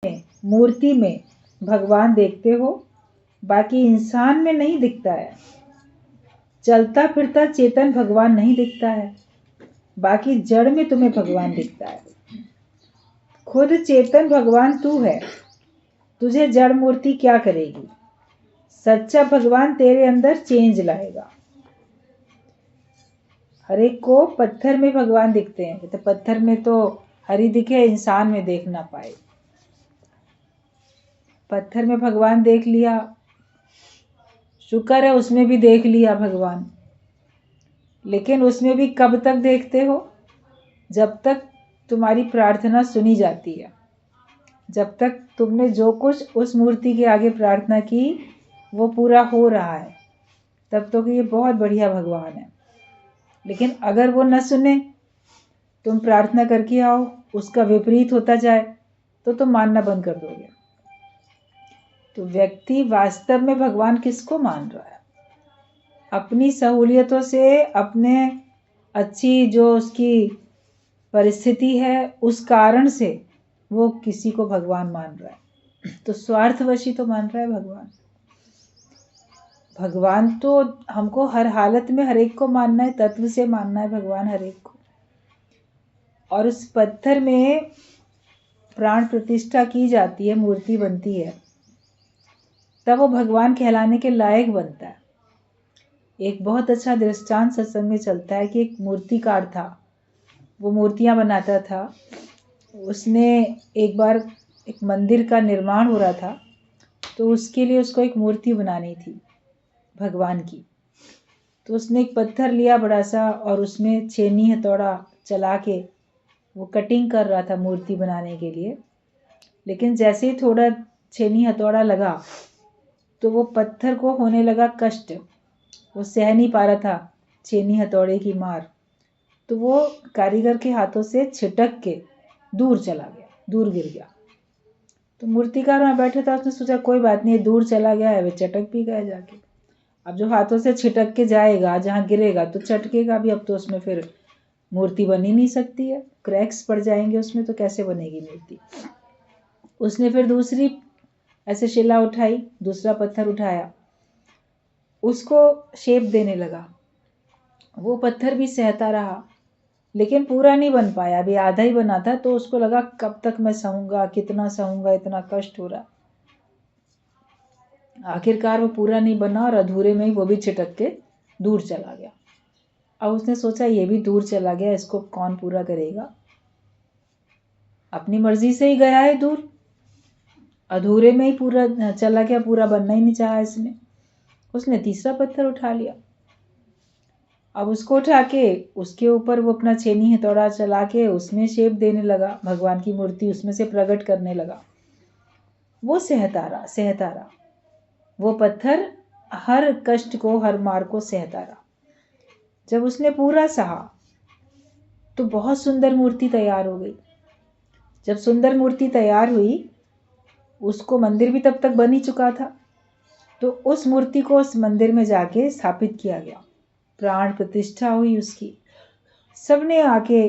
मूर्ति में भगवान देखते हो, बाकी इंसान में नहीं दिखता है। चलता फिरता चेतन भगवान नहीं दिखता है, बाकी जड़ में तुम्हें भगवान दिखता है। खुद चेतन भगवान तू है, तुझे जड़ मूर्ति क्या करेगी। सच्चा भगवान तेरे अंदर चेंज लाएगा। हर एक को पत्थर में भगवान दिखते हैं, तो पत्थर में तो हरि दिखे, इंसान में देख ना पाए। पत्थर में भगवान देख लिया, शुक्र है उसमें भी देख लिया भगवान। लेकिन उसमें भी कब तक देखते हो? जब तक तुम्हारी प्रार्थना सुनी जाती है, जब तक तुमने जो कुछ उस मूर्ति के आगे प्रार्थना की वो पूरा हो रहा है, तब तो ये बहुत बढ़िया भगवान है। लेकिन अगर वो न सुने, तुम प्रार्थना करके आओ, उसका विपरीत होता जाए, तो तुम मानना बंद कर दोगे। तो व्यक्ति वास्तव में भगवान किसको मान रहा है? अपनी सहूलियतों से, अपने अच्छी जो उसकी परिस्थिति है उस कारण से वो किसी को भगवान मान रहा है। तो स्वार्थवशी तो मान रहा है भगवान। भगवान तो हमको हर हालत में हर एक को मानना है, तत्व से मानना है भगवान हर एक को। और उस पत्थर में प्राण प्रतिष्ठा की जाती है, मूर्ति बनती है, तब वो भगवान कहलाने के लायक बनता है। एक बहुत अच्छा दृष्टांत सत्संग में चलता है कि एक मूर्तिकार था, वो मूर्तियां बनाता था। उसने एक बार एक मंदिर का निर्माण हो रहा था, तो उसके लिए उसको एक मूर्ति बनानी थी भगवान की। तो उसने एक पत्थर लिया बड़ा सा, और उसमें छेनी हथौड़ा चला के वो कटिंग कर रहा था मूर्ति बनाने के लिए। लेकिन जैसे ही थोड़ा छेनी हथौड़ा लगा तो वो पत्थर को होने लगा कष्ट, वो सह नहीं पा रहा था छेनी हथौड़े की मार। तो वो कारीगर के हाथों से छिटक के दूर चला गया, दूर गिर गया। तो मूर्तिकार वहाँ बैठे था, उसने सोचा कोई बात नहीं, दूर चला गया है, वे चटक भी गया जाके। अब जो हाथों से छिटक के जाएगा, जहाँ गिरेगा तो चटकेगा भी। अब तो उसमें फिर मूर्ति बन ही नहीं सकती है, क्रैक्स पड़ जाएंगे उसमें, तो कैसे बनेगी मूर्ति। उसने फिर दूसरी ऐसे शिला उठाई, दूसरा पत्थर उठाया, उसको शेप देने लगा। वो पत्थर भी सहता रहा, लेकिन पूरा नहीं बन पाया, अभी आधा ही बना था। तो उसको लगा कब तक मैं सहूंगा, कितना सहूंगा, इतना कष्ट हो रहा। आखिरकार वो पूरा नहीं बना और अधूरे में ही वो भी छिटक के दूर चला गया। अब उसने सोचा ये भी दूर चला गया, इसको कौन पूरा करेगा। अपनी मर्जी से ही गया है दूर, अधूरे में ही पूरा चला गया, पूरा बनना ही नहीं चाहा इसने। उसने तीसरा पत्थर उठा लिया। अब उसको उठा के उसके ऊपर वो अपना छेनी हथौड़ा चला के उसमें शेप देने लगा, भगवान की मूर्ति उसमें से प्रकट करने लगा। वो सहता रहा। वो पत्थर हर कष्ट को, हर मार को सहता रहा। जब उसने पूरा सहा तो बहुत सुंदर मूर्ति तैयार हो गई। जब सुंदर मूर्ति तैयार हुई, उसको मंदिर भी तब तक बन ही चुका था, तो उस मूर्ति को उस मंदिर में जाके स्थापित किया गया, प्राण प्रतिष्ठा हुई उसकी। सबने आके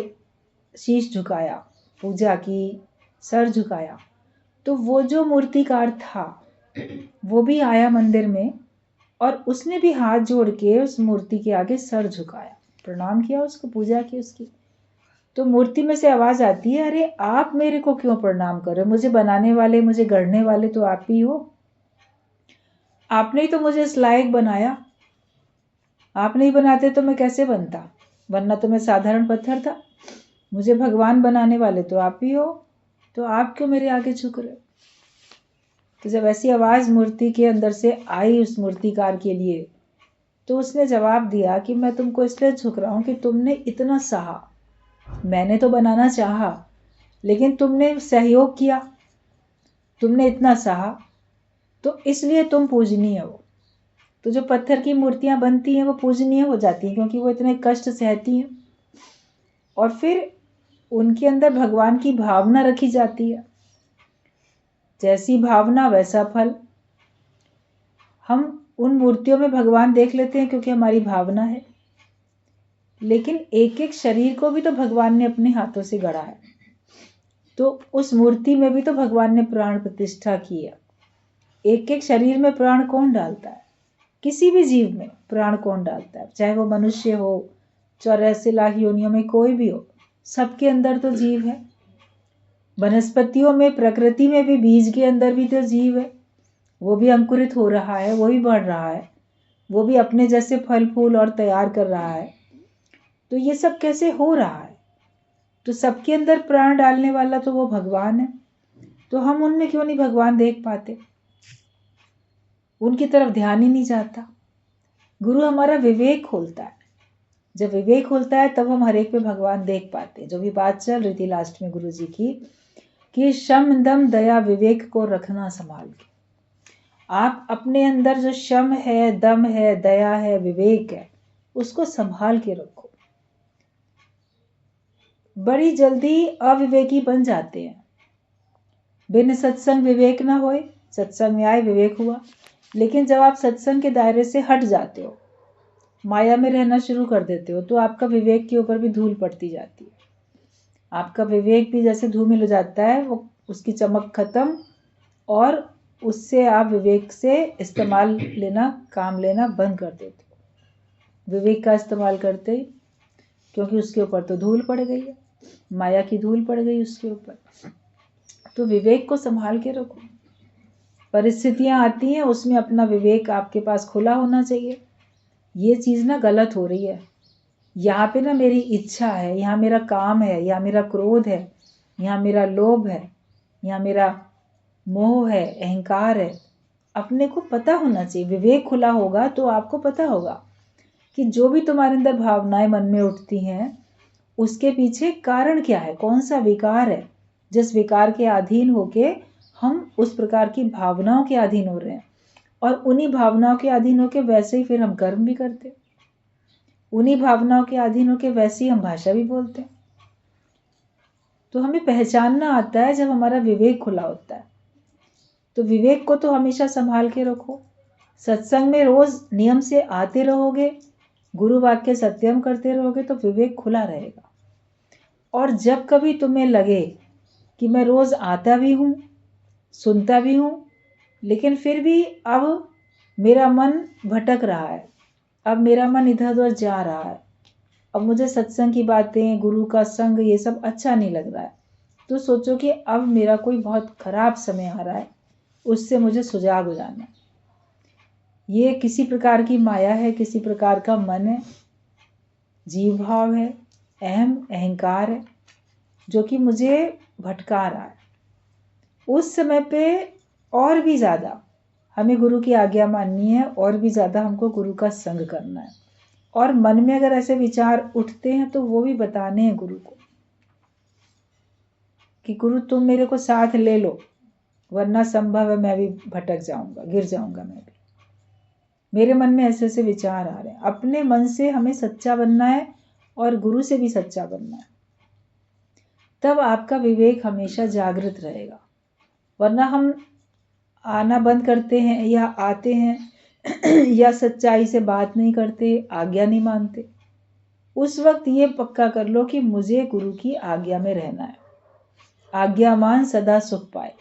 शीश झुकाया, पूजा की, सर झुकाया। तो वो जो मूर्तिकार था वो भी आया मंदिर में, और उसने भी हाथ जोड़ के उस मूर्ति के आगे सर झुकाया, प्रणाम किया उसको, पूजा की उसकी। तो मूर्ति में से आवाज आती है, अरे आप मेरे को क्यों प्रणाम कर रहे हो? मुझे बनाने वाले, मुझे गढ़ने वाले तो आप ही हो। आपने ही तो मुझे इस लायक बनाया। आप नहीं बनाते तो मैं कैसे बनता? वरना तो मैं साधारण पत्थर था। मुझे भगवान बनाने वाले तो आप ही हो, तो आप क्यों मेरे आगे झुक रहे हो? तो जब ऐसी आवाज मूर्ति के अंदर से आई उस मूर्तिकार के लिए, तो उसने जवाब दिया कि मैं तुमको इसलिए झुक रहा हूं कि तुमने इतना सहा। मैंने तो बनाना चाहा, लेकिन तुमने सहयोग किया, तुमने इतना सहा, तो इसलिए तुम पूजनीय हो। तो जो पत्थर की मूर्तियां बनती हैं वो पूजनीय हो जाती हैं, क्योंकि वो इतने कष्ट सहती हैं, और फिर उनके अंदर भगवान की भावना रखी जाती है। जैसी भावना वैसा फल। हम उन मूर्तियों में भगवान देख लेते हैं क्योंकि हमारी भावना है, लेकिन एक एक शरीर को भी तो भगवान ने अपने हाथों से गढ़ा है। तो उस मूर्ति में भी तो भगवान ने प्राण प्रतिष्ठा की है। एक एक शरीर में प्राण कौन डालता है? किसी भी जीव में प्राण कौन डालता है? चाहे वो मनुष्य हो, 84 लाख योनियों में कोई भी हो, सबके अंदर तो जीव है। वनस्पतियों में, प्रकृति में भी, बीज के अंदर भी तो जीव है। वो भी अंकुरित हो रहा है, वो भी बढ़ रहा है, वो भी अपने जैसे फल फूल और तैयार कर रहा है। तो ये सब कैसे हो रहा है? तो सबके अंदर प्राण डालने वाला तो वो भगवान है। तो हम उनमें क्यों नहीं भगवान देख पाते? उनकी तरफ ध्यान ही नहीं जाता। गुरु हमारा विवेक खोलता है। जब विवेक खोलता है तब हम हर एक पे भगवान देख पाते हैं। जो भी बात चल रही थी लास्ट में गुरु जी की, कि शम दम दया विवेक को रखना संभाल के। आप अपने अंदर जो शम है, दम है, दया है, विवेक है, उसको संभाल के रखो। बड़ी जल्दी अविवेकी बन जाते हैं। बिन सत्संग विवेक ना होए, सत्संग में आए विवेक हुआ। लेकिन जब आप सत्संग के दायरे से हट जाते हो, माया में रहना शुरू कर देते हो, तो आपका विवेक के ऊपर भी धूल पड़ती जाती है। आपका विवेक भी जैसे धूमिल हो जाता है, वो उसकी चमक खत्म, और उससे आप विवेक से इस्तेमाल लेना, काम लेना बंद कर देते हो। विवेक का इस्तेमाल करते ही, क्योंकि उसके ऊपर तो धूल पड़ गई है, माया की धूल पड़ गई उसके ऊपर। तो विवेक को संभाल के रखो। परिस्थितियां आती हैं, उसमें अपना विवेक आपके पास खुला होना चाहिए। ये चीज़ ना गलत हो रही है, यहाँ पे ना मेरी इच्छा है, यहाँ मेरा काम है, यहाँ मेरा क्रोध है, यहाँ मेरा लोभ है, यहाँ मेरा मोह है, अहंकार है। अपने को पता होना चाहिए। विवेक खुला होगा तो आपको पता होगा कि जो भी तुम्हारे अंदर भावनाएं मन में उठती हैं, उसके पीछे कारण क्या है, कौन सा विकार है, जिस विकार के अधीन होके हम उस प्रकार की भावनाओं के अधीन हो रहे हैं। और उन्हीं भावनाओं के अधीन होके वैसे ही फिर हम कर्म भी करते, उन्हीं भावनाओं के अधीन होके वैसे ही हम भाषा भी बोलते हैं। तो हमें पहचानना आता है जब हमारा विवेक खुला होता है। तो विवेक को तो हमेशा संभाल के रखो। सत्संग में रोज नियम से आते रहोगे, गुरु वाक्य सत्यम करते रहोगे, तो विवेक खुला रहेगा। और जब कभी तुम्हें लगे कि मैं रोज आता भी हूँ, सुनता भी हूँ, लेकिन फिर भी अब मेरा मन भटक रहा है, अब मेरा मन इधर उधर जा रहा है, अब मुझे सत्संग की बातें, गुरु का संग, ये सब अच्छा नहीं लग रहा है, तो सोचो कि अब मेरा कोई बहुत खराब समय आ रहा है, उससे मुझे सुजाग हो जाना है। ये किसी प्रकार की माया है, किसी प्रकार का मन है, जीव भाव है, अहंकार है, जो कि मुझे भटका रहा है। उस समय पे और भी ज़्यादा हमें गुरु की आज्ञा माननी है, और भी ज़्यादा हमको गुरु का संग करना है। और मन में अगर ऐसे विचार उठते हैं तो वो भी बताने हैं गुरु को कि गुरु तुम मेरे को साथ ले लो, वरना संभव है मैं भी भटक जाऊंगा, गिर जाऊंगा मैं भी। मेरे मन में ऐसे ऐसे विचार आ रहे हैं। अपने मन से हमें सच्चा बनना है और गुरु से भी सच्चा बनना है, तब आपका विवेक हमेशा जागृत रहेगा। वरना हम आना बंद करते हैं, या आते हैं या सच्चाई से बात नहीं करते, आज्ञा नहीं मानते, उस वक्त ये पक्का कर लो कि मुझे गुरु की आज्ञा में रहना है। आज्ञा मान सदा सुख पाए।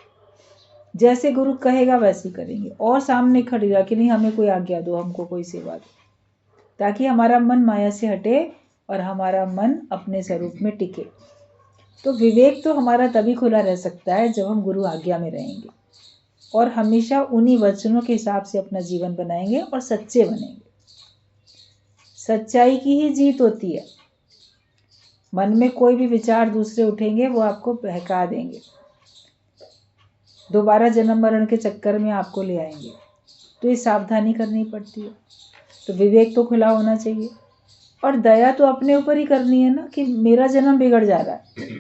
जैसे गुरु कहेगा वैसे करेंगे, और सामने खड़ी रहा कि नहीं हमें कोई आज्ञा दो, हमको कोई सेवा दो, ताकि हमारा मन माया से हटे और हमारा मन अपने स्वरूप में टिके। तो विवेक तो हमारा तभी खुला रह सकता है जब हम गुरु आज्ञा में रहेंगे, और हमेशा उन्हीं वचनों के हिसाब से अपना जीवन बनाएंगे और सच्चे बनेंगे। सच्चाई की ही जीत होती है। मन में कोई भी विचार दूसरे उठेंगे, वो आपको बहका देंगे, दोबारा जन्म मरण के चक्कर में आपको ले आएंगे। तो ये सावधानी करनी पड़ती है। तो विवेक तो खुला होना चाहिए, और दया तो अपने ऊपर ही करनी है ना, कि मेरा जन्म बिगड़ जा रहा है,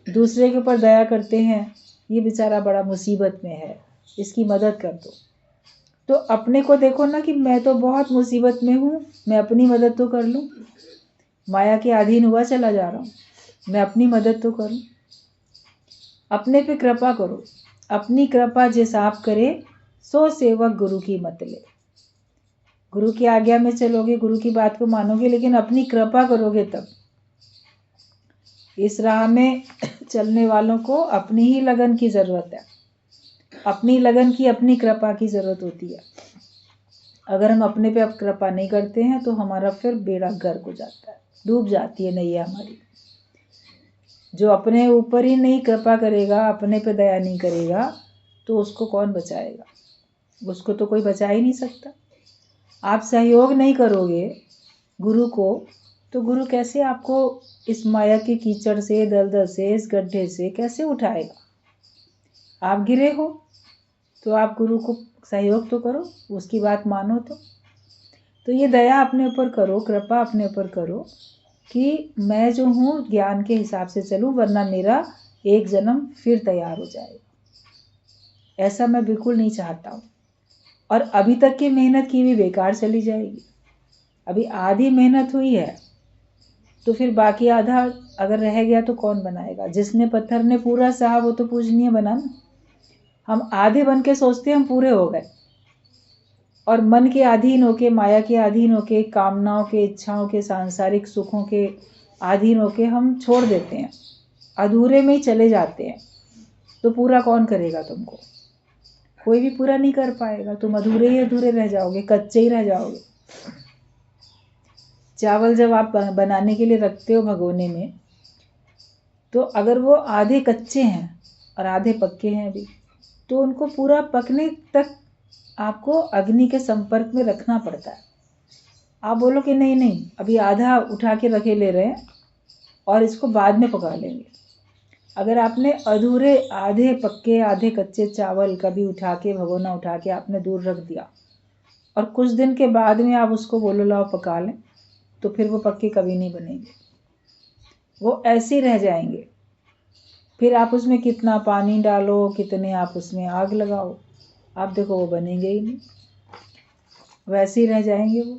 दूसरे के ऊपर दया करते हैं, ये बेचारा बड़ा मुसीबत में है, इसकी मदद कर दो। तो अपने को देखो ना कि मैं तो बहुत मुसीबत में हूँ, मैं अपनी मदद तो कर लूँ। माया के अधीन हुआ चला जा रहा हूँ, मैं अपनी मदद तो करूँ। अपने पे कृपा करो। अपनी कृपा जिस आप करे, सो सेवक गुरु की मत ले। गुरु की आज्ञा में चलोगे, गुरु की बात को मानोगे, लेकिन अपनी कृपा करोगे तब। इस राह में चलने वालों को अपनी ही लगन की ज़रूरत है, अपनी लगन की, अपनी कृपा की ज़रूरत होती है। अगर हम अपने पे अब कृपा नहीं करते हैं तो हमारा फिर बेड़ा गर्क हो जाता है, डूब जाती है नैया हमारी। जो अपने ऊपर ही नहीं कृपा करेगा, अपने पे दया नहीं करेगा, तो उसको कौन बचाएगा? उसको तो कोई बचा ही नहीं सकता। आप सहयोग नहीं करोगे गुरु को, तो गुरु कैसे आपको इस माया के कीचड़ से, दलदल से, इस गड्ढे से कैसे उठाएगा? आप गिरे हो तो आप गुरु को सहयोग तो करो, उसकी बात मानो। तो ये दया अपने ऊपर करो, कृपा अपने ऊपर करो कि मैं जो हूँ ज्ञान के हिसाब से चलूँ, वरना मेरा एक जन्म फिर तैयार हो जाएगा। ऐसा मैं बिल्कुल नहीं चाहता हूँ। और अभी तक की मेहनत की भी बेकार चली जाएगी। अभी आधी मेहनत हुई है तो फिर बाकी आधा अगर रह गया तो कौन बनाएगा? जिसने पत्थर ने पूरा सहा वो तो पूजनीय बना ना। हम आधे बन के सोचते हम पूरे हो गए, और मन के अधीन होके, माया के अधीन होके, कामनाओं के, इच्छाओं के, सांसारिक सुखों के अधीन होके हम छोड़ देते हैं, अधूरे में ही चले जाते हैं। तो पूरा कौन करेगा तुमको? कोई भी पूरा नहीं कर पाएगा। तुम अधूरे ही अधूरे रह जाओगे, कच्चे ही रह जाओगे। चावल जब आप बनाने के लिए रखते हो भगोने में, तो अगर वो आधे कच्चे हैं और आधे पक्के हैं अभी, तो उनको पूरा पकने तक आपको अग्नि के संपर्क में रखना पड़ता है। आप बोलो कि नहीं नहीं, अभी आधा उठा के रखे ले रहे हैं और इसको बाद में पका लेंगे। अगर आपने अधूरे, आधे पक्के आधे कच्चे चावल कभी उठा के, भगोना उठा के आपने दूर रख दिया और कुछ दिन के बाद में आप उसको बोलो लाओ पका लें, तो फिर वो पक्के कभी नहीं बनेंगे, वो ऐसे ही रह जाएंगे। फिर आप उसमें कितना पानी डालो, कितने आप उसमें आग लगाओ, आप देखो वो बनेंगे ही नहीं, वैसे ही रह जाएंगे वो।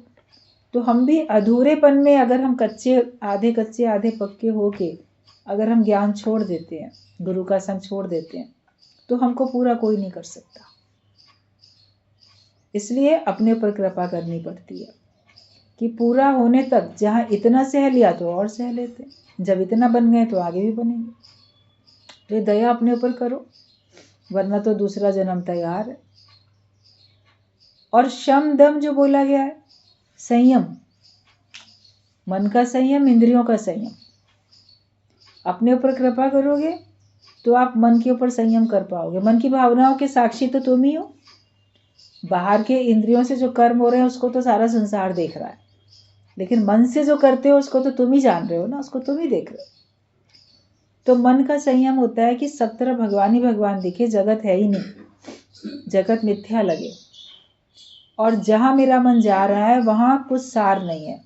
तो हम भी अधूरेपन में, अगर हम कच्चे आधे पक्के होके अगर हम ज्ञान छोड़ देते हैं, गुरु का संग छोड़ देते हैं, तो हमको पूरा कोई नहीं कर सकता। इसलिए अपने ऊपर कृपा करनी पड़ती है कि पूरा होने तक, जहाँ इतना सह लिया तो और सह लेते, जब इतना बन गए तो आगे भी बनेंगे। तो दया अपने ऊपर करो, वरना तो दूसरा जन्म तैयार है। और शम दम जो बोला गया है, संयम, मन का संयम, इंद्रियों का संयम। अपने ऊपर कृपा करोगे तो आप मन के ऊपर संयम कर पाओगे। मन की भावनाओं के साक्षी तो तुम ही हो। बाहर के इंद्रियों से जो कर्म हो रहे हैं उसको तो सारा संसार देख रहा है, लेकिन मन से जो करते हो उसको तो तुम ही जान रहे हो ना, उसको तुम ही देख रहे हो। तो मन का संयम होता है कि सब तरफ भगवान ही भगवान दिखे, जगत है ही नहीं, जगत मिथ्या लगे, और जहाँ मेरा मन जा रहा है वहाँ कुछ सार नहीं है,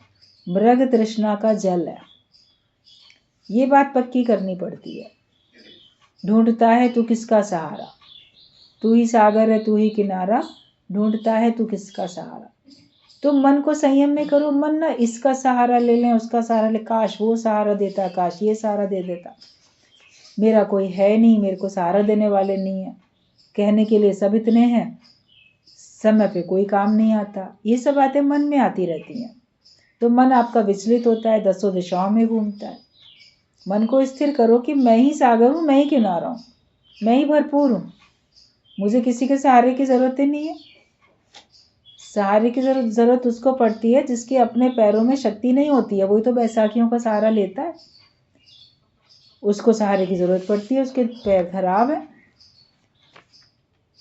मृग तृष्णा का जल है। ये बात पक्की करनी पड़ती है। ढूंढता है तू किसका सहारा, तू ही सागर है तू ही किनारा, ढूंढता है तू किसका सहारा। तो मन को संयम में करो। मन ना इसका सहारा ले लें, उसका सहारा ले, काश वो सहारा देता, काश ये सहारा दे देता, मेरा कोई है नहीं, मेरे को सहारा देने वाले नहीं है, कहने के लिए सब इतने हैं, समय पे कोई काम नहीं आता। ये सब बातें मन में आती रहती हैं। तो मन आपका विचलित होता है, दसों दिशाओं में घूमता है। मन को स्थिर करो कि मैं ही सागर हूँ, मैं ही किनारा हूँ, मैं ही भरपूर हूँ, मुझे किसी के सहारे की ज़रूरत ही नहीं है। सहारे की ज़रूरत उसको पड़ती है जिसके अपने पैरों में शक्ति नहीं होती है, वही तो बैसाखियों का सहारा लेता है। उसको सहारे की ज़रूरत पड़ती है, उसके पैर खराब है,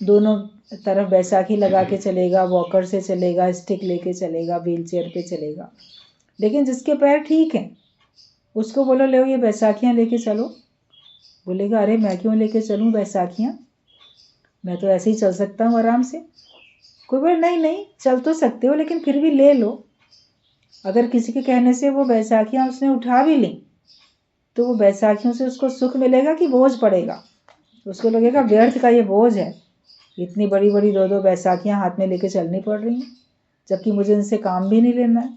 दोनों तरफ बैसाखी लगा के चलेगा, वॉकर से चलेगा, स्टिक लेके चलेगा, व्हील चेयर पे चलेगा। लेकिन जिसके पैर ठीक हैं उसको बोलो ले ये बैसाखियाँ लेके चलो, बोलेगा अरे मैं क्यों लेके चलूँ बैसाखियाँ, मैं तो ऐसे ही चल सकता हूँ आराम से। कोई बोले नहीं नहीं, चल तो सकते हो लेकिन फिर भी ले लो। अगर किसी के कहने से वो बैसाखियाँ उसने उठा भी ली तो वो बैसाखियों से उसको सुख मिलेगा कि बोझ पड़ेगा? उसको लगेगा व्यर्थ का ये बोझ है, इतनी बड़ी बड़ी दो बैसाखियाँ हाथ में लेके चलनी पड़ रही हैं, जबकि मुझे इनसे काम भी नहीं लेना है।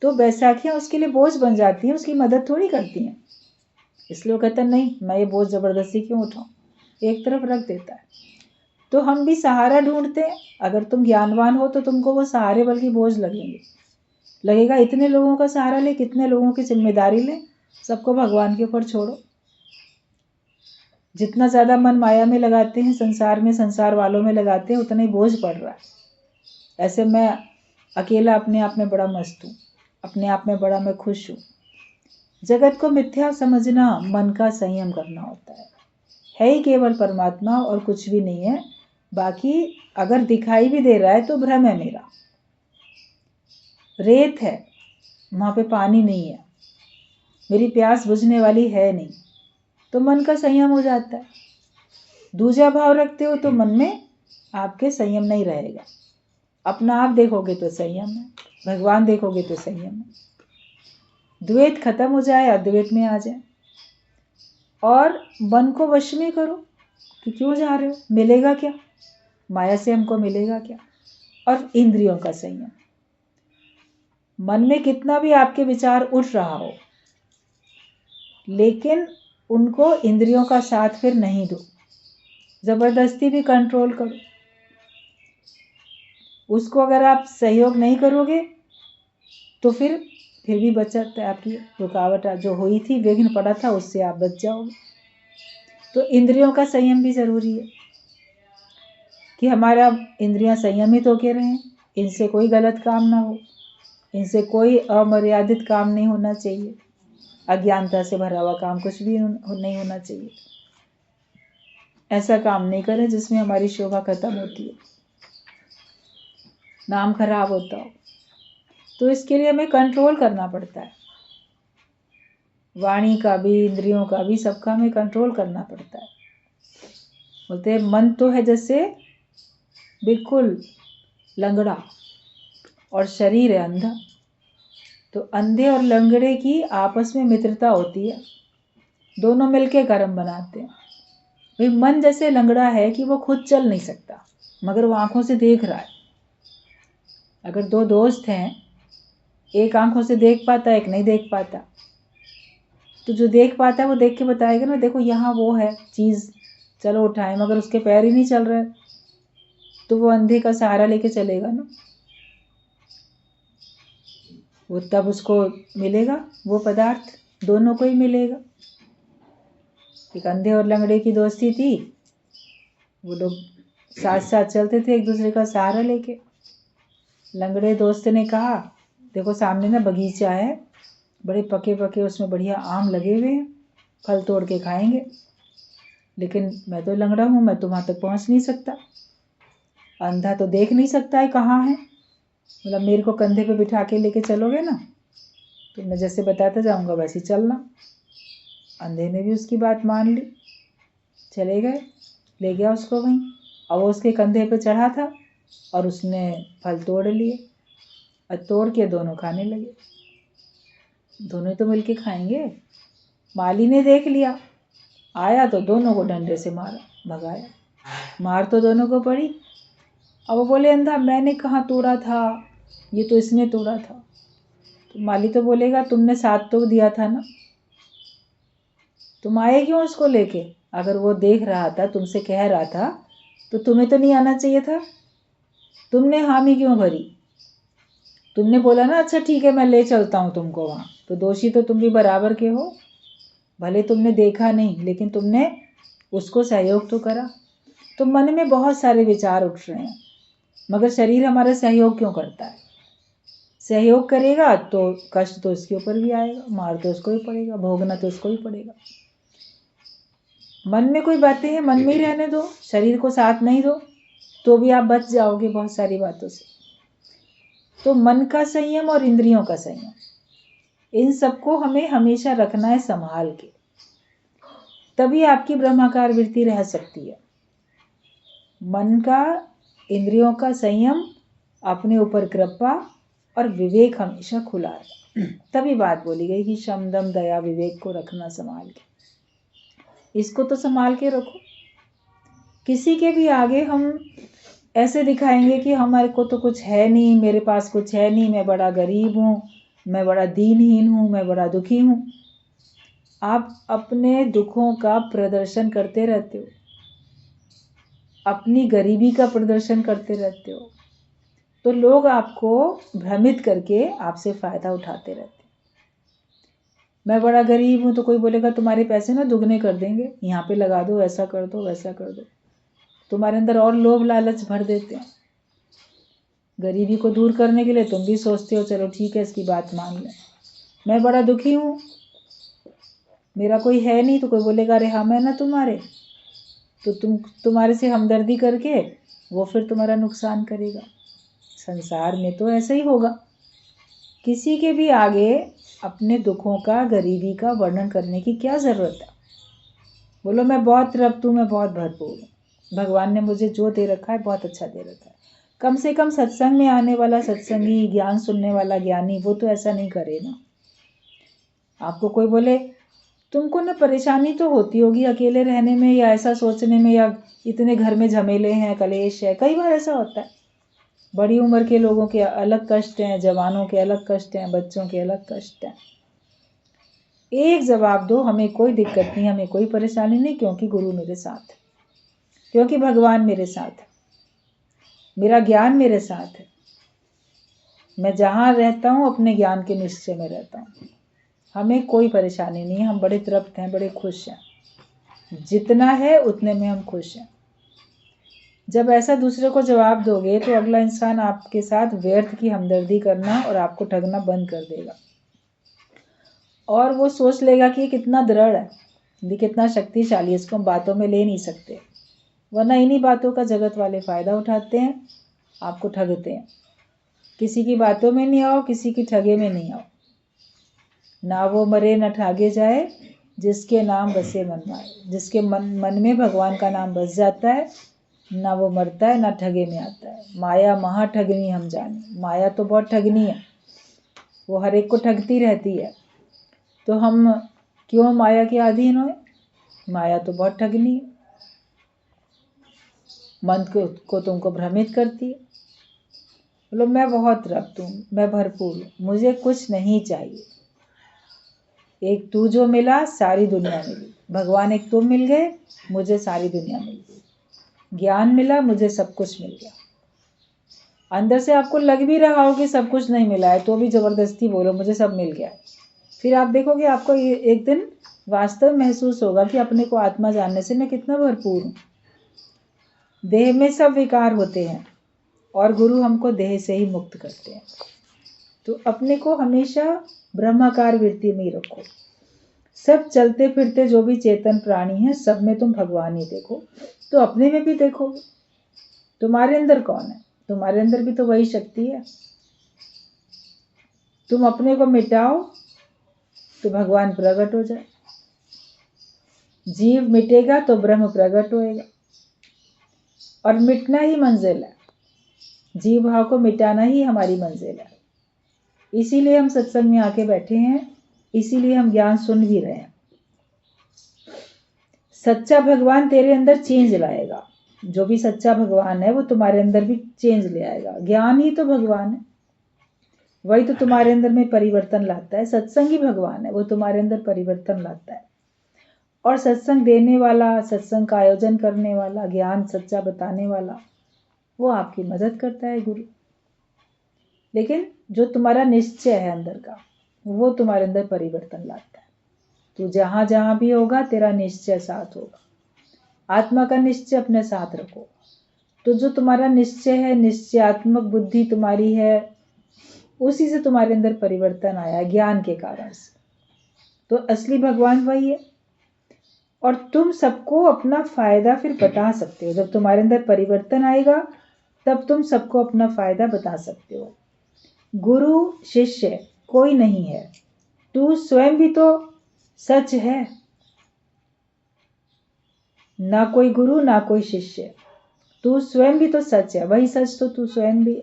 तो बैसाखियाँ उसके लिए बोझ बन जाती हैं, उसकी मदद थोड़ी करती हैं। इसलिए वो कहता है नहीं, मैं ये बोझ ज़बरदस्ती क्यों उठाऊँ, एक तरफ रख देता है। तो हम भी सहारा ढूंढते हैं। अगर तुम ज्ञानवान हो तो तुमको वो सहारे बल्कि बोझ लगेंगे, लगेगा इतने लोगों का सहारा ले, कितने लोगों की जिम्मेदारी ले, सबको भगवान के ऊपर छोड़ो। जितना ज़्यादा मन माया में लगाते हैं, संसार में, संसार वालों में लगाते हैं, उतना ही बोझ पड़ रहा है। ऐसे मैं अकेला अपने आप में बड़ा मस्त हूँ, अपने आप में बड़ा मैं खुश हूँ। जगत को मिथ्या समझना मन का संयम करना होता है ही केवल परमात्मा और कुछ भी नहीं है। बाकी अगर दिखाई भी दे रहा है तो भ्रम है मेरा। रेत है, वहाँ पे पानी नहीं है, मेरी प्यास बुझने वाली है नहीं, तो मन का संयम हो जाता है। दूजा भाव रखते हो तो मन में आपके संयम नहीं रहेगा। अपना आप देखोगे तो संयम है, भगवान देखोगे तो संयम है। द्वैत खत्म हो जाए, अद्वैत में आ जाए और मन को वश में करो कि क्यों जा रहे हो, मिलेगा क्या, माया से हमको मिलेगा क्या। और इंद्रियों का संयम, मन में कितना भी आपके विचार उठ रहा हो, लेकिन उनको इंद्रियों का साथ फिर नहीं दो, जबरदस्ती भी कंट्रोल करो। उसको अगर आप सहयोग नहीं करोगे तो फिर भी बचत है, आपकी रुकावट जो हुई थी, विघ्न पड़ा था, उससे आप बच जाओगे। तो इंद्रियों का संयम भी जरूरी है कि हमारा इंद्रियां संयमित होके रहें, इनसे कोई गलत काम ना हो, इनसे कोई अमर्यादित काम नहीं होना चाहिए, अज्ञानता से भरा हुआ काम कुछ भी नहीं होना चाहिए। ऐसा काम नहीं करें जिसमें हमारी शोभा खत्म होती है, नाम खराब होता हो। तो इसके लिए हमें कंट्रोल करना पड़ता है, वाणी का भी, इंद्रियों का भी, सबका हमें कंट्रोल करना पड़ता है। बोलते हैं मन तो है जैसे बिल्कुल लंगड़ा और शरीर है अंधा। तो अंधे और लंगड़े की आपस में मित्रता होती है, दोनों मिलके कर्म बनाते हैं। भाई मन जैसे लंगड़ा है कि वो खुद चल नहीं सकता, मगर वो आंखों से देख रहा है। अगर दो दोस्त हैं, एक आंखों से देख पाता है, एक नहीं देख पाता, तो जो देख पाता है वो देख के बताएगा ना, देखो यहाँ वो है चीज़, चलो उठाए, मगर उसके पैर ही नहीं चल रहे तो वो अंधे का सहारा लेके चलेगा ना, वो तब उसको मिलेगा वो पदार्थ, दोनों को ही मिलेगा। एक अंधे और लंगड़े की दोस्ती थी, वो लोग साथ साथ चलते थे एक दूसरे का सहारा लेके। लंगड़े दोस्त ने कहा, देखो सामने ना बगीचा है, बड़े पके पके उसमें बढ़िया आम लगे हुए हैं, फल तोड़ के खाएंगे, लेकिन मैं तो लंगड़ा हूँ, मैं तो वहाँ तक पहुँच नहीं सकता, अंधा तो देख नहीं सकता है कहाँ है। मतलब मेरे को कंधे पे बिठा के लेके चलोगे ना, तो मैं जैसे बताता जाऊँगा वैसे चलना। अंधे ने भी उसकी बात मान ली, चले गए, ले गया उसको वहीं, और वो उसके कंधे पे चढ़ा था और उसने फल तोड़ लिए और तोड़ के दोनों खाने लगे। दोनों तो मिलके खाएंगे। माली ने देख लिया, आया तो दोनों को डंडे से मारा, भगाया, मार तो दोनों को पड़ी। अब वो बोले, अंधा मैंने कहाँ तोड़ा था, ये तो इसने तोड़ा था। तो माली तो बोलेगा, तुमने साथ तो दिया था ना, तुम आए क्यों उसको लेके? अगर वो देख रहा था, तुमसे कह रहा था, तो तुम्हें तो नहीं आना चाहिए था, तुमने हामी क्यों भरी? तुमने बोला ना, अच्छा ठीक है मैं ले चलता हूँ तुमको वहाँ, तो दोषी तो तुम भी बराबर के हो। भले तुमने देखा नहीं, लेकिन तुमने उसको सहयोग तो करा। तो मन में बहुत सारे विचार उठ रहे हैं, मगर शरीर हमारा सहयोग क्यों करता है? सहयोग करेगा तो कष्ट तो उसके ऊपर भी आएगा, मार तो उसको ही पड़ेगा, भोगना तो उसको ही पड़ेगा। मन में कोई बातें हैं, मन में ही रहने दो, शरीर को साथ नहीं दो, तो भी आप बच जाओगे बहुत सारी बातों से। तो मन का संयम और इंद्रियों का संयम, इन सबको हमें हमेशा रखना है संभाल के, तभी आपकी ब्रह्माकार वृत्ति रह सकती है। मन का, इंद्रियों का संयम, अपने ऊपर कृपा और विवेक हमेशा खुला है। तभी बात बोली गई कि शम दम दया विवेक को रखना संभाल के, इसको तो संभाल के रखो। किसी के भी आगे हम ऐसे दिखाएंगे कि हमारे को तो कुछ है नहीं, मेरे पास कुछ है नहीं, मैं बड़ा गरीब हूँ, मैं बड़ा दीनहीन हूँ, मैं बड़ा दुखी हूँ। आप अपने दुखों का प्रदर्शन करते रहते हो, अपनी गरीबी का प्रदर्शन करते रहते हो, तो लोग आपको भ्रमित करके आपसे फायदा उठाते रहते हैं। मैं बड़ा गरीब हूँ तो कोई बोलेगा तुम्हारे पैसे ना दुगने कर देंगे, यहाँ पे लगा दो, ऐसा कर दो, वैसा कर दो। तुम्हारे अंदर और लोभ लालच भर देते हैं। गरीबी को दूर करने के लिए तुम भी सोचते हो चलो ठीक है इसकी बात मान लें। मैं बड़ा दुखी हूँ, मेरा कोई है नहीं, तो कोई बोलेगा अरे हाँ मैं ना तुम्हारे, तो तुम्हारे से हमदर्दी करके वो फिर तुम्हारा नुकसान करेगा। संसार में तो ऐसा ही होगा। किसी के भी आगे अपने दुखों का, गरीबी का वर्णन करने की क्या ज़रूरत है। बोलो मैं बहुत तृप्त हूँ, मैं बहुत भरपूर हूँ, भगवान ने मुझे जो दे रखा है बहुत अच्छा दे रखा है। कम से कम सत्संग में आने वाला सत्संगी, ज्ञान सुनने वाला ज्ञानी, वो तो ऐसा नहीं करे ना। आपको कोई बोले तुमको ना परेशानी तो होती होगी अकेले रहने में, या ऐसा सोचने में, या इतने घर में झमेले हैं, कलेश है। कई बार ऐसा होता है। बड़ी उम्र के लोगों के अलग कष्ट हैं, जवानों के अलग कष्ट हैं, बच्चों के अलग कष्ट हैं। एक जवाब दो, हमें कोई दिक्कत नहीं, हमें कोई परेशानी नहीं, क्योंकि गुरु मेरे साथ है, क्योंकि भगवान मेरे साथ है, मेरा ज्ञान मेरे साथ है। मैं जहाँ रहता हूँ अपने ज्ञान के निश्चय में रहता हूँ। हमें कोई परेशानी नहीं है, हम बड़े तृप्त हैं, बड़े खुश हैं। जितना है उतने में हम खुश हैं। जब ऐसा दूसरे को जवाब दोगे तो अगला इंसान आपके साथ व्यर्थ की हमदर्दी करना और आपको ठगना बंद कर देगा, और वो सोच लेगा कि ये कितना दृढ़ है, ये कितना शक्तिशाली है, इसको हम बातों में ले नहीं सकते। वरना इन्हीं बातों का जगत वाले फ़ायदा उठाते हैं, आपको ठगते हैं। किसी की बातों में नहीं आओ, किसी की ठगे में नहीं आओ। ना वो मरे न ठागे जाए, जिसके नाम बसे मन माए। जिसके मन में भगवान का नाम बस जाता है, ना वो मरता है ना ठगे में आता है। माया महा ठगनी हम जाने। माया तो बहुत ठगनी है, वो हर एक को ठगती रहती है। तो हम क्यों माया के अधीन होए? माया तो बहुत ठगनी है, मन को तुमको भ्रमित करती है। बोलो मैं बहुत तृप्त हूँ, मैं भरपूर हूँ, मुझे कुछ नहीं चाहिए। एक तू जो मिला सारी दुनिया मिली। भगवान एक तुम मिल गए, मुझे सारी दुनिया मिल गई। ज्ञान मिला, मुझे सब कुछ मिल गया। अंदर से आपको लग भी रहा हो कि सब कुछ नहीं मिला है, तो भी जबरदस्ती बोलो मुझे सब मिल गया है। फिर आप देखोगे आपको एक दिन वास्तव महसूस होगा कि अपने को आत्मा जानने से मैं कितना भरपूर हूँ। देह में सब विकार होते हैं और गुरु हमको देह से ही मुक्त करते हैं। तो अपने को हमेशा ब्रह्माकार वृत्ति में ही रखो। सब चलते फिरते जो भी चेतन प्राणी हैं, सब में तुम भगवान ही देखो, तो अपने में भी देखो। तुम्हारे अंदर कौन है? तुम्हारे अंदर भी तो वही शक्ति है। तुम अपने को मिटाओ तो भगवान प्रकट हो जाए। जीव मिटेगा तो ब्रह्म प्रकट होएगा, और मिटना ही मंजिल है। जीव भाव को मिटाना ही हमारी मंजिल है। इसीलिए हम सत्संग में आके बैठे हैं, इसीलिए हम ज्ञान सुन भी रहे हैं। सच्चा भगवान तेरे अंदर चेंज लाएगा। जो भी सच्चा भगवान है वो तुम्हारे अंदर भी चेंज ले आएगा। ज्ञान ही तो भगवान है, वही तो तुम्हारे अंदर में परिवर्तन लाता है। सत्संग ही भगवान है, वो तुम्हारे अंदर परिवर्तन लाता है। और सत्संग देने वाला, सत्संग का आयोजन करने वाला, ज्ञान सच्चा बताने वाला, वो आपकी मदद करता है गुरु। लेकिन जो तुम्हारा निश्चय है अंदर का, वो तुम्हारे अंदर परिवर्तन लाता है। तो जहाँ जहाँ भी होगा तेरा निश्चय साथ होगा। आत्मा का निश्चय अपने साथ रखो। तो जो तुम्हारा निश्चय है, निश्चयात्मक बुद्धि तुम्हारी है, उसी से तुम्हारे अंदर परिवर्तन आया ज्ञान के कारण से। तो असली भगवान वही है। और तुम सबको अपना फायदा फिर बता सकते हो। जब तुम्हारे अंदर परिवर्तन आएगा तब तुम सबको अपना फायदा बता सकते हो। गुरु शिष्य कोई नहीं है, तू स्वयं भी तो सच है। ना कोई गुरु ना कोई शिष्य, तू स्वयं भी तो सच है। वही सच तो तू स्वयं भी है।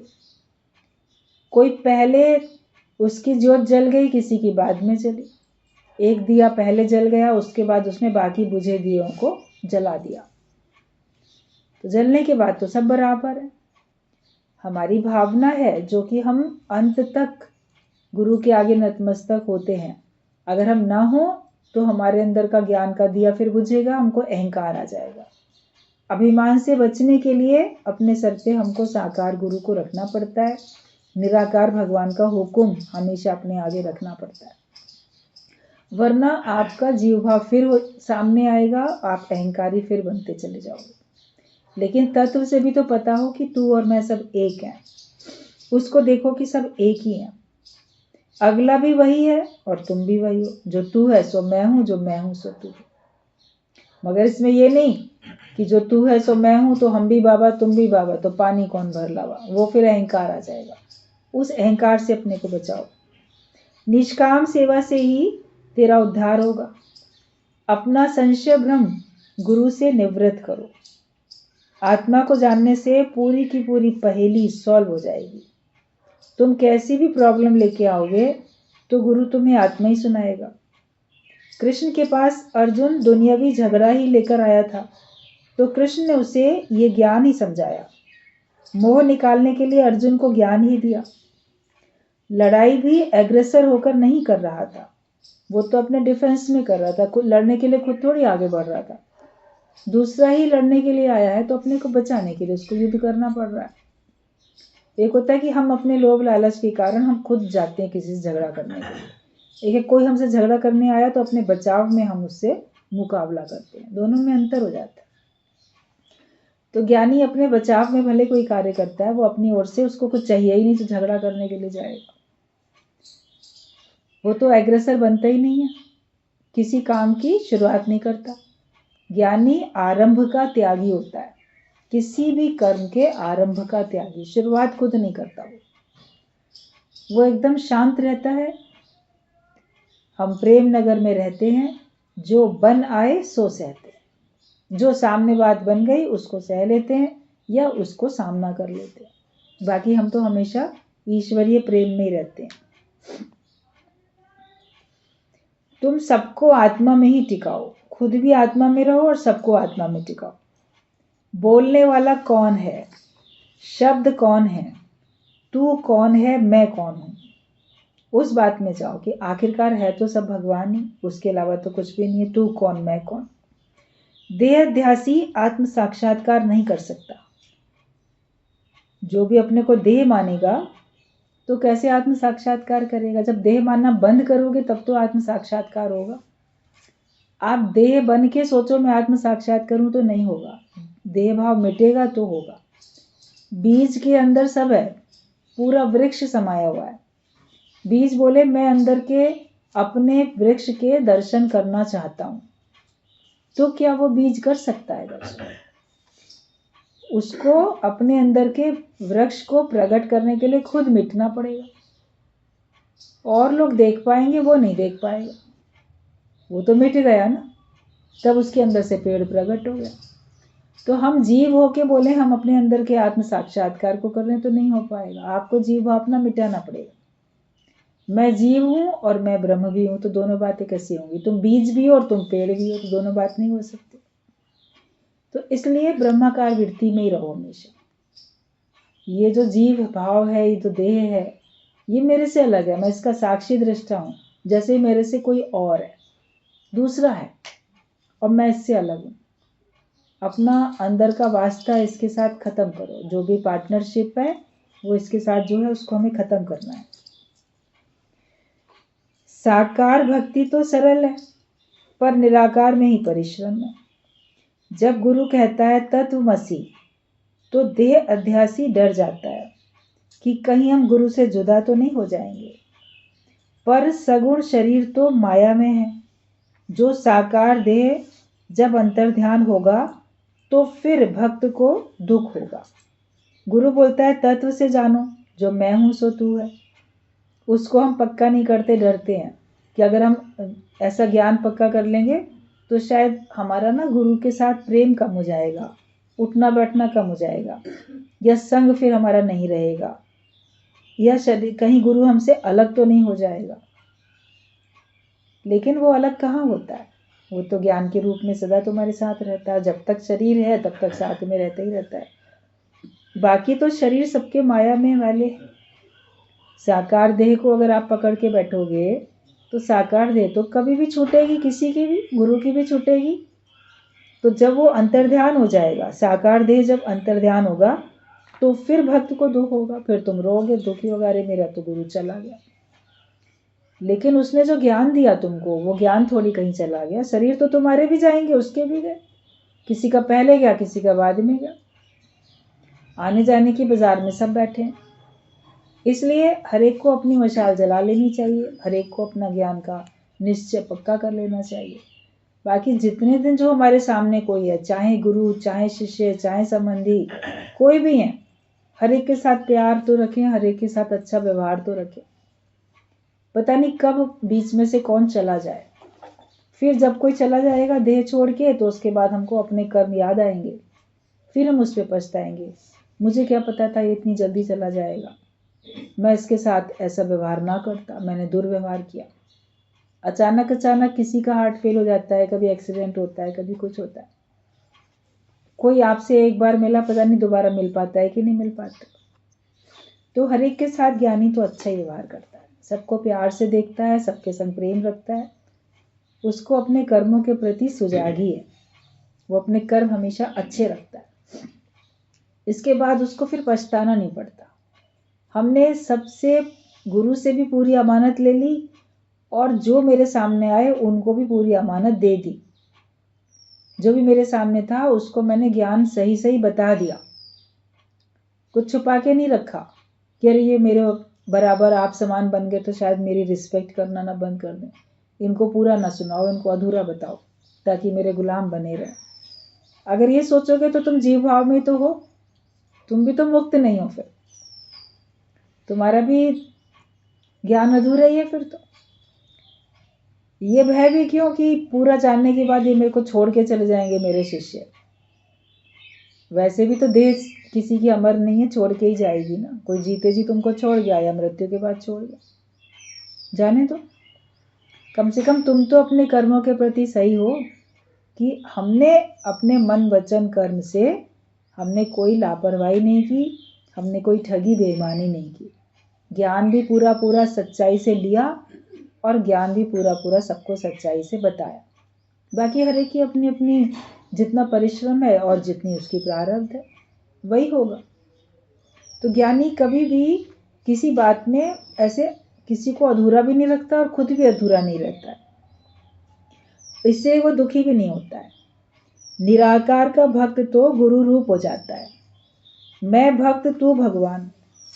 कोई पहले उसकी ज्योत जल गई, किसी की बाद में जली। एक दिया पहले जल गया, उसके बाद उसने बाकी बुझे दियों को जला दिया। तो जलने के बाद तो सब बराबर है। हमारी भावना है जो कि हम अंत तक गुरु के आगे नतमस्तक होते हैं। अगर हम ना हो तो हमारे अंदर का ज्ञान का दिया फिर बुझेगा, हमको अहंकार आ जाएगा। अभिमान से बचने के लिए अपने सर पे हमको साकार गुरु को रखना पड़ता है। निराकार भगवान का हुक्म हमेशा अपने आगे रखना पड़ता है। वरना आपका जीव भाव फिर सामने आएगा, आप अहंकारी फिर बनते चले जाओगे। लेकिन तत्व से भी तो पता हो कि तू और मैं सब एक हैं, उसको देखो कि सब एक ही हैं। अगला भी वही है और तुम भी वही हो। जो तू है सो मैं हूं, जो मैं हूं सो तू है। मगर इसमें ये नहीं कि जो तू है सो मैं हूं तो हम भी बाबा तुम भी बाबा, तो पानी कौन भर लावा, वो फिर अहंकार आ जाएगा। उस अहंकार से अपने को बचाओ। निष्काम सेवा से ही तेरा उद्धार होगा। अपना संशय भ्रम गुरु से निवृत्त करो। आत्मा को जानने से पूरी की पूरी पहेली सॉल्व हो जाएगी। तुम कैसी भी प्रॉब्लम लेके आओगे तो गुरु तुम्हें आत्मा ही सुनाएगा। कृष्ण के पास अर्जुन दुनियावी झगड़ा ही लेकर आया था, तो कृष्ण ने उसे ये ज्ञान ही समझाया। मोह निकालने के लिए अर्जुन को ज्ञान ही दिया। लड़ाई भी एग्रेसर होकर नहीं कर रहा था, वो तो अपने डिफेंस में कर रहा था, लड़ने के लिए खुद थोड़ी आगे बढ़ रहा था। दूसरा ही लड़ने के लिए आया है तो अपने को बचाने के लिए उसको युद्ध करना पड़ रहा है। एक होता है कि हम अपने लोभ लालच के कारण हम खुद जाते हैं किसी से झगड़ा करने के लिए। एक है कोई हमसे झगड़ा करने आया तो अपने बचाव में हम उससे मुकाबला करते हैं, दोनों में अंतर हो जाता है। तो ज्ञानी अपने बचाव में भले कोई कार्य करता है, वो अपनी ओर से उसको कुछ चाहिए ही नहीं तो झगड़ा करने के लिए जाएगा। वो तो एग्रेसर बनता ही नहीं है, किसी काम की शुरुआत नहीं करता। ज्ञानी आरंभ का त्यागी होता है, किसी भी कर्म के आरंभ का त्यागी, शुरुआत खुद नहीं करता। वो एकदम शांत रहता है। हम प्रेम नगर में रहते हैं, जो बन आए सो सहते हैं। जो सामने बात बन गई उसको सह लेते हैं या उसको सामना कर लेते हैं। बाकी हम तो हमेशा ईश्वरीय प्रेम में ही रहते हैं। तुम सबको आत्मा में ही टिकाओ, खुद भी आत्मा में रहो और सबको आत्मा में टिकाओ। बोलने वाला कौन है, शब्द कौन है, तू कौन है, मैं कौन हूं, उस बात में जाओ कि आखिरकार है तो सब भगवान ही, उसके अलावा तो कुछ भी नहीं है। तू कौन, मैं कौन। देहाध्यासी आत्म साक्षात्कार नहीं कर सकता। जो भी अपने को देह मानेगा तो कैसे आत्म साक्षात्कार करेगा। जब देह मानना बंद करोगे तब तो आत्म साक्षात्कार होगा। आप देह बन के सोचो मैं आत्म साक्षात करूं तो नहीं होगा। देह भाव मिटेगा तो होगा। बीज के अंदर सब है, पूरा वृक्ष समाया हुआ है। बीज बोले मैं अंदर के अपने वृक्ष के दर्शन करना चाहता हूं, तो क्या वो बीज कर सकता है दर्शन? उसको अपने अंदर के वृक्ष को प्रकट करने के लिए खुद मिटना पड़ेगा। और लोग देख पाएंगे, वो नहीं देख पाएगा। वो तो मिट गया ना, तब उसके अंदर से पेड़ प्रकट हो गया। तो हम जीव होके बोले हम अपने अंदर के आत्म साक्षात्कार को कर रहे हैं तो नहीं हो पाएगा। आपको जीव अपना मिटाना पड़ेगा। मैं जीव हूं और मैं ब्रह्म भी हूं, तो दोनों बातें कैसी होंगी? तुम बीज भी हो और तुम पेड़ भी हो, तो दोनों बात नहीं हो सकती। तो इसलिए ब्रह्माकार वृत्ति में ही रहो हमेशा। ये जो जीव भाव है, ये जो देह है, ये मेरे से अलग है, मैं इसका साक्षी दृष्टा हूं। जैसे मेरे से कोई और है, दूसरा है, और मैं इससे अलग हूं। अपना अंदर का वास्ता इसके साथ खत्म करो। जो भी पार्टनरशिप है वो इसके साथ जो है उसको हमें खत्म करना है। साकार भक्ति तो सरल है, पर निराकार में ही परिश्रम है। जब गुरु कहता है तत्वमसि, तो देह अध्यासी डर जाता है कि कहीं हम गुरु से जुदा तो नहीं हो जाएंगे। पर सगुण शरीर तो माया में है। जो साकार देह जब अंतर्ध्यान होगा तो फिर भक्त को दुख होगा। गुरु बोलता है तत्व से जानो, जो मैं हूं सो तू है। उसको हम पक्का नहीं करते, डरते हैं कि अगर हम ऐसा ज्ञान पक्का कर लेंगे तो शायद हमारा ना गुरु के साथ प्रेम कम हो जाएगा, उठना बैठना कम हो जाएगा, या संग फिर हमारा नहीं रहेगा, या शरीर कहीं गुरु हमसे अलग तो नहीं हो जाएगा। लेकिन वो अलग कहाँ होता है, वो तो ज्ञान के रूप में सदा तुम्हारे साथ रहता है। जब तक शरीर है तब तक साथ में रहता ही रहता है। बाकी तो शरीर सबके माया में वाले। साकार देह को अगर आप पकड़ के बैठोगे तो साकार देह तो कभी भी छूटेगी, किसी की भी, गुरु की भी छूटेगी। तो जब वो अंतर्ध्यान हो जाएगा, साकार देह जब अंतर्ध्यान होगा तो फिर भक्त को दुख होगा, फिर तुम रोगे, दुखी होगा, अरे मेरा तो गुरु चला गया। लेकिन उसने जो ज्ञान दिया तुमको, वो ज्ञान थोड़ी कहीं चला गया। शरीर तो तुम्हारे भी जाएंगे, उसके भी गए, किसी का पहले गया, किसी का बाद में गया। आने जाने की बाजार में सब बैठे हैं। इसलिए हर एक को अपनी मशाल जला लेनी चाहिए, हर एक को अपना ज्ञान का निश्चय पक्का कर लेना चाहिए। बाकी जितने दिन जो हमारे सामने कोई है, चाहे गुरु, चाहे शिष्य, चाहे संबंधी, कोई भी है, हर एक के साथ प्यार तो रखें, हर एक के साथ अच्छा व्यवहार तो रखें। पता नहीं कब बीच में से कौन चला जाए। फिर जब कोई चला जाएगा देह छोड़ के, तो उसके बाद हमको अपने कर्म याद आएंगे, फिर हम उस पर पछताएंगे। मुझे क्या पता था ये इतनी जल्दी चला जाएगा, मैं इसके साथ ऐसा व्यवहार ना करता, मैंने दुर्व्यवहार किया। अचानक अचानक किसी का हार्ट फेल हो जाता है, कभी एक्सीडेंट होता है, कभी कुछ होता है। कोई आपसे एक बार मिला, पता नहीं दोबारा मिल पाता है कि नहीं मिल पाता। तो हर एक के साथ ज्ञानी तो अच्छा ही व्यवहार करता है, सबको प्यार से देखता है, सबके संग प्रेम रखता है। उसको अपने कर्मों के प्रति सुजागी है, वो अपने कर्म हमेशा अच्छे रखता है। इसके बाद उसको फिर पछताना नहीं पड़ता। हमने सबसे, गुरु से भी पूरी अमानत ले ली, और जो मेरे सामने आए उनको भी पूरी अमानत दे दी। जो भी मेरे सामने था उसको मैंने ज्ञान सही सही बता दिया, कुछ छुपा के नहीं रखा कि अरे ये मेरे बराबर आप समान बन गए तो शायद मेरी रिस्पेक्ट करना ना बंद कर दें। इनको पूरा ना सुनाओ, इनको अधूरा बताओ, ताकि मेरे गुलाम बने रहे। अगर ये सोचोगे तो तुम जीव भाव में तो हो, तुम भी तो मुक्त नहीं हो, फिर तुम्हारा भी ज्ञान अधूरा ही है। फिर तो ये भय भी क्यों कि पूरा जानने के बाद ये मेरे को छोड़ के चले जाएंगे मेरे शिष्य। वैसे भी तो देह किसी की अमर नहीं है, छोड़ के ही जाएगी ना। कोई जीते जी तुमको छोड़ गया या मृत्यु के बाद छोड़ गया, जाने दो। कम से कम तुम तो अपने कर्मों के प्रति सही हो कि हमने अपने मन वचन कर्म से हमने कोई लापरवाही नहीं की, हमने कोई ठगी बेईमानी नहीं की। ज्ञान भी पूरा पूरा सच्चाई से लिया, और ज्ञान भी पूरा पूरा सबको सच्चाई से बताया। बाकी हर एक की अपनी अपनी जितना परिश्रम है और जितनी उसकी प्रारब्ध है वही होगा। तो ज्ञानी कभी भी किसी बात में ऐसे किसी को अधूरा भी नहीं रखता और खुद भी अधूरा नहीं रहता है, इससे वो दुखी भी नहीं होता है। निराकार का भक्त तो गुरु रूप हो जाता है। मैं भक्त तू भगवान,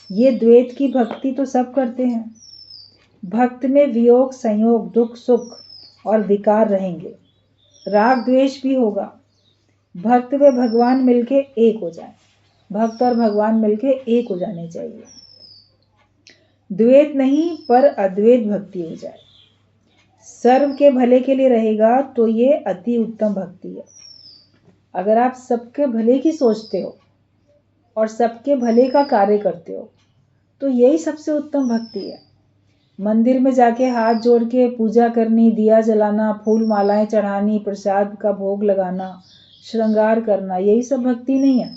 ये द्वैत की भक्ति तो सब करते हैं। भक्त में वियोग संयोग दुख सुख और विकार रहेंगे, राग द्वेष भी होगा। भक्त व भगवान मिलके एक हो जाए, भक्त और भगवान मिलके एक हो जाने चाहिए। द्वैत नहीं पर अद्वैत भक्ति हो जाए, सर्व के भले के लिए रहेगा तो ये अति उत्तम भक्ति है। अगर आप सबके भले की सोचते हो और सबके भले का कार्य करते हो तो यही सबसे उत्तम भक्ति है। मंदिर में जाके हाथ जोड़ के पूजा करनी, दिया जलाना, फूल मालाएं चढ़ानी, प्रसाद का भोग लगाना, श्रृंगार करना, यही सब भक्ति नहीं है।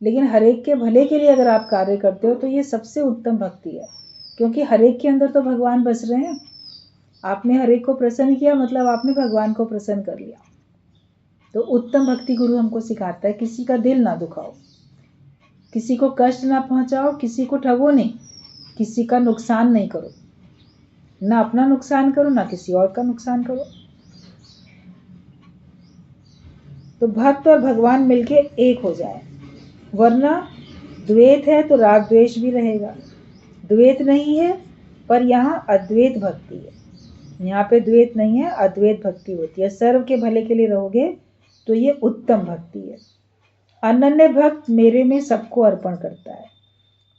लेकिन हर एक के भले के लिए अगर आप कार्य करते हो तो ये सबसे उत्तम भक्ति है, क्योंकि हर एक के अंदर तो भगवान बस रहे हैं। आपने हर एक को प्रसन्न किया, मतलब आपने भगवान को प्रसन्न कर लिया। तो उत्तम भक्ति गुरु हमको सिखाता है, किसी का दिल ना दुखाओ, किसी को कष्ट ना पहुंचाओ, किसी को ठगो नहीं, किसी का नुकसान नहीं करो, ना अपना नुकसान करो ना किसी और का नुकसान करो। तो भक्त और भगवान मिलके एक हो जाए, वरना द्वैत है तो राग द्वेष भी रहेगा। द्वैत नहीं है पर यहाँ अद्वैत भक्ति है, यहाँ पे द्वैत नहीं है, अद्वैत भक्ति होती है। सर्व के भले के लिए रहोगे तो ये उत्तम भक्ति है। अनन्य भक्त मेरे में सबको अर्पण करता है,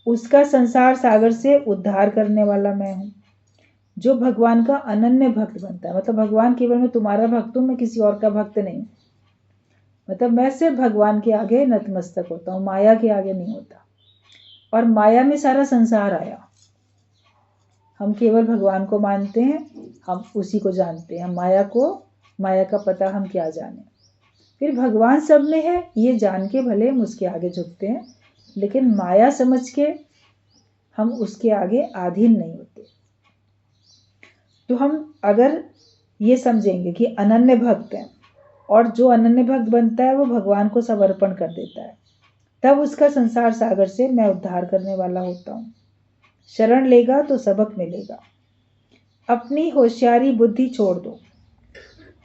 उसका संसार सागर से उद्धार करने वाला मैं हूँ। जो भगवान का अनन्य भक्त बनता है, मतलब भगवान केवल मैं तुम्हारा भक्त हूँ, मैं किसी और का भक्त नहीं, मतलब मैं सिर्फ भगवान के आगे नतमस्तक होता हूँ, माया के आगे नहीं होता। और माया में सारा संसार आया, हम केवल भगवान को मानते हैं, हम उसी को जानते हैं। हम माया का पता हम क्या जाने। फिर भगवान सब में है ये जान के भले हम उसके आगे झुकते हैं, लेकिन माया समझ के हम उसके आगे अधीन नहीं होते। तो हम अगर ये समझेंगे कि अनन्य भक्त है, और जो अनन्य भक्त बनता है वो भगवान को समर्पण कर देता है, तब उसका संसार सागर से मैं उद्धार करने वाला होता हूँ। शरण लेगा तो सबक मिलेगा। अपनी होशियारी बुद्धि छोड़ दो।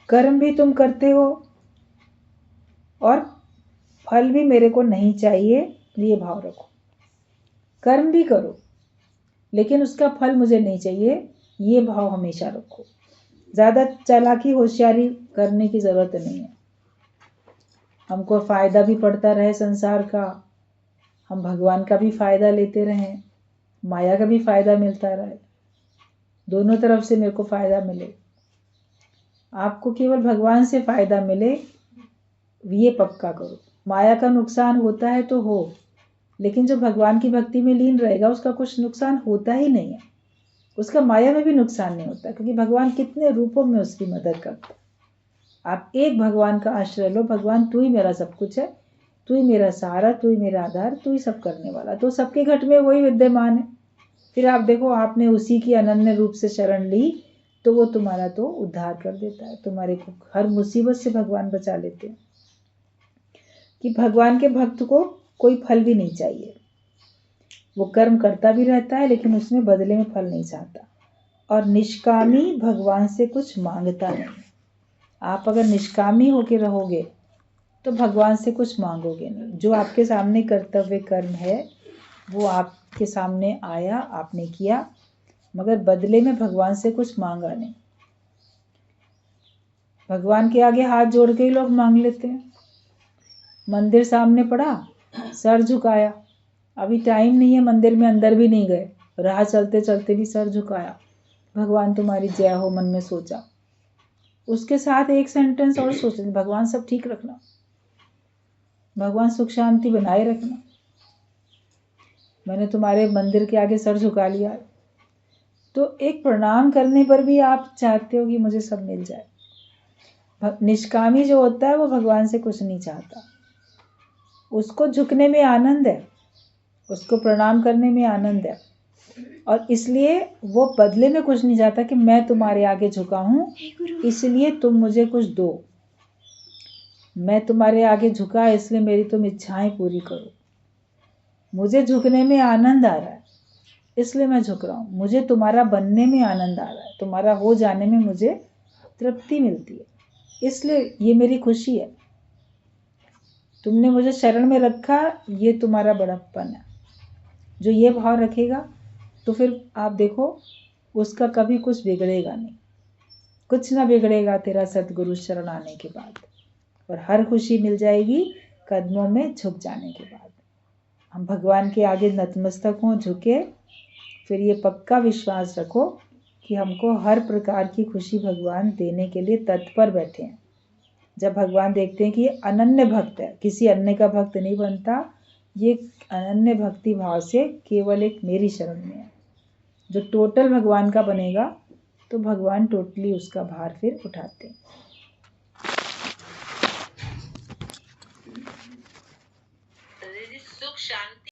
कर्म भी तुम करते हो और फल भी मेरे को नहीं चाहिए, ये भाव रखो। कर्म भी करो लेकिन उसका फल मुझे नहीं चाहिए, ये भाव हमेशा रखो। ज़्यादा चालाकी होशियारी करने की ज़रूरत नहीं है। हमको फ़ायदा भी पड़ता रहे संसार का, हम भगवान का भी फ़ायदा लेते रहें, माया का भी फ़ायदा मिलता रहे, दोनों तरफ से मेरे को फ़ायदा मिले। आपको केवल भगवान से फ़ायदा मिले, ये पक्का करो। माया का नुकसान होता है तो हो, लेकिन जो भगवान की भक्ति में लीन रहेगा उसका कुछ नुकसान होता ही नहीं है। उसका माया में भी नुकसान नहीं होता, क्योंकि भगवान कितने रूपों में उसकी मदद करता है। आप एक भगवान का आश्रय लो, भगवान तू ही मेरा सब कुछ है, तू ही मेरा सहारा, तू ही मेरा आधार, तू ही सब करने वाला, तो सबके घट में वही विद्यमान है। फिर आप देखो, आपने उसी की अनन्य रूप से शरण ली तो वो तुम्हारा तो उद्धार कर देता है, तुम्हारे को हर मुसीबत से भगवान बचा लेते हैं। कि भगवान के भक्त को कोई फल भी नहीं चाहिए, वो कर्म करता भी रहता है लेकिन उसमें बदले में फल नहीं चाहता, और निष्कामी भगवान से कुछ मांगता नहीं। आप अगर निष्कामी होके रहोगे तो भगवान से कुछ मांगोगे नहीं। जो आपके सामने कर्तव्य कर्म है वो आपके सामने आया, आपने किया, मगर बदले में भगवान से कुछ मांगा नहीं। भगवान के आगे हाथ जोड़ के ही लोग मांग लेते हैं। मंदिर सामने पड़ा, सर झुकाया, अभी टाइम नहीं है, मंदिर में अंदर भी नहीं गए, राह चलते चलते भी सर झुकाया, भगवान तुम्हारी जय हो मन में सोचा। उसके साथ एक सेंटेंस और सोचते, भगवान सब ठीक रखना, भगवान सुख शांति बनाए रखना, मैंने तुम्हारे मंदिर के आगे सर झुका लिया। तो एक प्रणाम करने पर भी आप चाहते हो कि मुझे सब मिल जाए। निष्कामी जो होता है वो भगवान से कुछ नहीं चाहता, उसको झुकने में आनंद है, उसको प्रणाम करने में आनंद है, और इसलिए वो बदले में कुछ नहीं चाहता कि मैं तुम्हारे आगे झुका हूँ इसलिए तुम मुझे कुछ दो, मैं तुम्हारे आगे झुका इसलिए मेरी तुम इच्छाएं पूरी करो। मुझे झुकने में आनंद आ रहा है इसलिए मैं झुक रहा हूँ, मुझे तुम्हारा बनने में आनंद आ रहा है, तुम्हारा हो जाने में मुझे तृप्ति मिलती है, इसलिए ये मेरी खुशी है। तुमने मुझे शरण में रखा, ये तुम्हारा बड़प्पन है। जो ये भाव रखेगा तो फिर आप देखो उसका कभी कुछ बिगड़ेगा नहीं, कुछ ना बिगड़ेगा तेरा सतगुरु शरण आने के बाद, और हर खुशी मिल जाएगी कदमों में झुक जाने के बाद। हम भगवान के आगे नतमस्तक हों, झुके, फिर ये पक्का विश्वास रखो कि हमको हर प्रकार की खुशी भगवान देने के लिए तत्पर बैठे हैं। जब भगवान देखते हैं कि ये अनन्य भक्त है, किसी अन्य का भक्त नहीं बनता, ये अनन्य भक्ति भाव से केवल एक मेरी शरण में है, जो टोटल भगवान का बनेगा तो भगवान टोटली उसका भार फिर उठाते हैं। सुख शांति